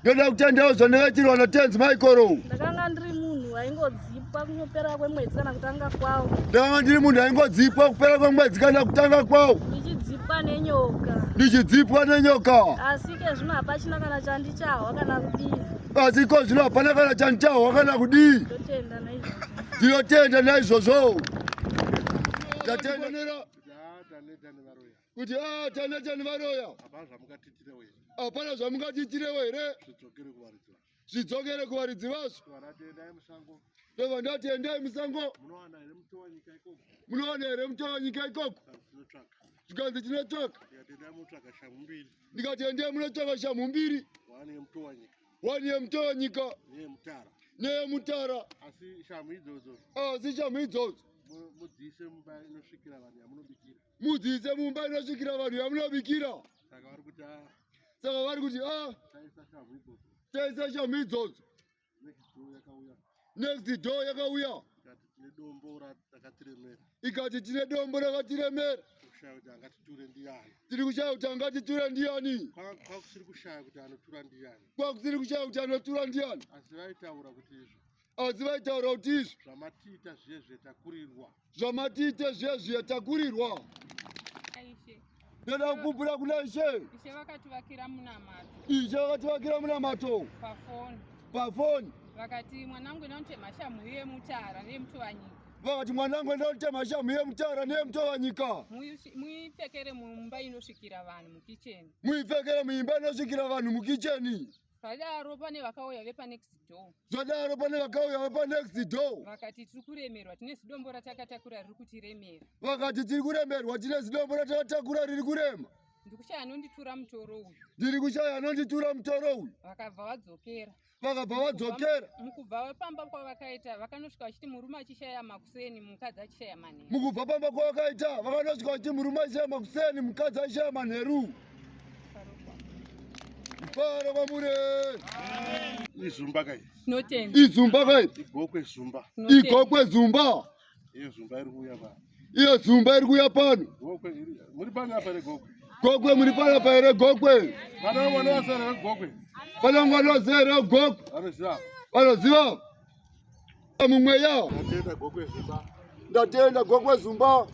Ndoda kutendawo zvandakaitirwa naTenzi Michael. Ndakanga ndiri munhu aingodzipwa kupera kwemwedzi kana kutanga kwawo. Ndakanga ndiri munhu aingodzipwa kupera kwemwedzi kana kutanga kwawo. Ndichidzipwa nenyoka. Ndichidzipwa nenyoka. Asi ke zvino hapachina kana chandichahwa kana kudii. Asi ko zvino hapana kana chandichahwa kana kudii. Ndotenda naizvozvo. Ndinotenda naizvozvo. Ndatenda nera. Kuti tanetani varoya. Hapana zvamungatiitire here. Zvidzokere kuvaridzi vazvo. Ndobva ndati endai musango. Munowana here muto wanyika ikoko? Zvikanzi tinotsvaka. Ndikati endai munotsvaka shamhu mbiri. Wani yemuto wanyika neyemutara. Asi shamhu idzodzo mudziise mumba inosvikira vanhu yamunobikira. Saka vari kuti taisa shamhu idzodzo. Next door yakauya ikati tine dombo rakatiremera. Tiri kushaya kuti angatiture ndiani. Kwakusiri kushaya kuti anotura ndiani. Asi vaitaura kuti izvo zvamatiite zvezve takurirwa. Ndoda kukumbura kuna Ishe. Ishe vakativakira munamato. Ishe vakativakira munamato. Pafoni. Vakati mwanangu ndinotema shamhu yemutara neyemuto wanyika. Vakati mwanangu ndinotema shamhu yemutara neyemuto wanyika. Muipfekere mumba inosvikira vanhu mukicheni. Muipfekere muimba inosvikira vanhu mukicheni. Zvadaro pane vakauya vepanext door. Vakati tiri kuremerwa tine zidombo ratakatakura riri kutiremera. Vakati tiri kuremerwa tine zidombo ratakatakura riri kurema. Ndikushaya anonditura mutoro uyu. Ndiri kushaya anonditura mutoro uyu. Vakabva vadzokera. Mukubva pamba kwavakaita vakanosvika vachiti murume achishaya makuseni mukadzi achishaya manheru. Mukubva pamba kwavakaita vakanosvika vachiti murume achishaya makuseni mukadzi achishaya manheru. Faro kwamure. Izumba kai. Notenda. Izumba kai. Igokwe zumba. Igokwe zumba. Iyo zumba iri kuya pa. Iyo zumba iri kuya pano. Gokwe muri pano apa regokwe. Gokwe muri pano apa here gokwe. Pana mwana wasara gokwe. Pana mwana wasara gokwe. Anoziva. Anoziva. Mumweya. Ndatenda gokwe zumba. Ndatenda gokwe zumba.